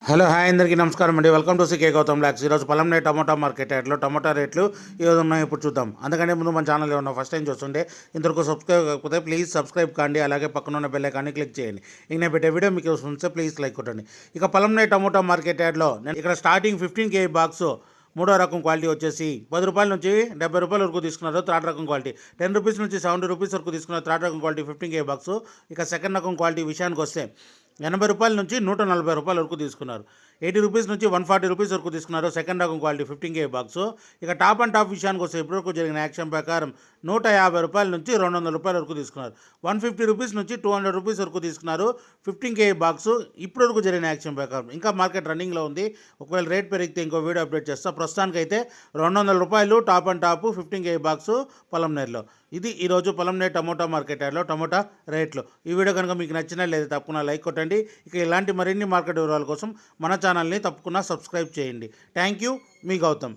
Hello hi అందరికీ నమస్కారం అండి. Welcome to CK Gautam vlogs. ఈరోజు పొలంనే టమోటా మార్కెట్ యార్డ్లో టమోటా రేట్లు ఈ రోజు ఉన్నాయి, ఇప్పుడు చూద్దాం. అందుకనే ముందు మన ఛానల్ ఏమన్నా ఫస్ట్ టైం చూస్తుంటే ఇంతవరకు సబ్స్క్రైబ్ కాకపోతే ప్లీజ్ సబ్స్క్రైబ్ కాండి, అలాగే పక్కన ఉన్న బెల్ ఐకాన్ని క్లిక్ చేయండి. ఇక నేను పెట్టే వీడియో మీకు వస్తుంటే ప్లీజ్ లైక్ కొట్టండి. ఇక పొలంనే టమోటా మార్కెట్ యార్డ్లో నేను ఇక్కడ స్టార్టింగ్ 15 కేజీ బాక్స్ మూడో రకం క్వాలిటీ వచ్చేసి 10 రూపాయల నుంచి 70 రూపాయల వరకు తీసుకున్నారు. థర్డ్ రకం క్వాలిటీ 10 రూపీస్ నుంచి 70 రూపీస్ వరకు తీసుకున్నారు. థర్డ్ రకం క్వాలిటీ 15 కేజీ బాక్స్. ఇక సెకండ్ రకం క్వాలిటీ విషయానికి వస్తే 80 రూపాయల నుంచి 140 రూపాయల వరకు తీసుకున్నారు. 80 రూపీస్ నుంచి 140 రూపీస్ వరకు తీసుకున్నారు. సెకండ్ రకం క్వాలిటీ 15 కేజీ బాక్స్. ఇక టాప్ అండ్ టాప్ విషయానికి వస్తే ఇప్పటివరకు జరిగిన యాక్షన్ ప్రకారం 150 రూపాయల నుంచి 200 రూపాయల వరకు తీసుకున్నారు. 150 రూపీస్ నుంచి 200 రూపీస్ వరకు తీసుకున్నారు 15 కేజీ బాక్స్ ఇప్పటివరకు జరిగిన యాక్షన్ ప్రకారం. ఇంకా మార్కెట్ రన్నింగ్లో ఉంది. ఒకవేళ రేట్ పెరిగితే ఇంకో వీడియో అప్డేట్ చేస్తా. ప్రస్తుతానికైతే 200 రూపాయలు top and top 15 KG box పొలంనేరులో. ఇది ఈరోజు పొలంనేరు టమోటా మార్కెట్ యార్డ్లో టమోటా రేట్లు. ఈ వీడియో కనుక మీకు నచ్చినా లేదా తప్పకుండా లైక్ కొట్టండి. ఇక ఇలాంటి మరిన్ని మార్కెట్ వివరాల కోసం మన ఛానల్ని తప్పకుండా సబ్స్క్రైబ్ చేయండి. థ్యాంక్ యూ, మీ గౌతమ్.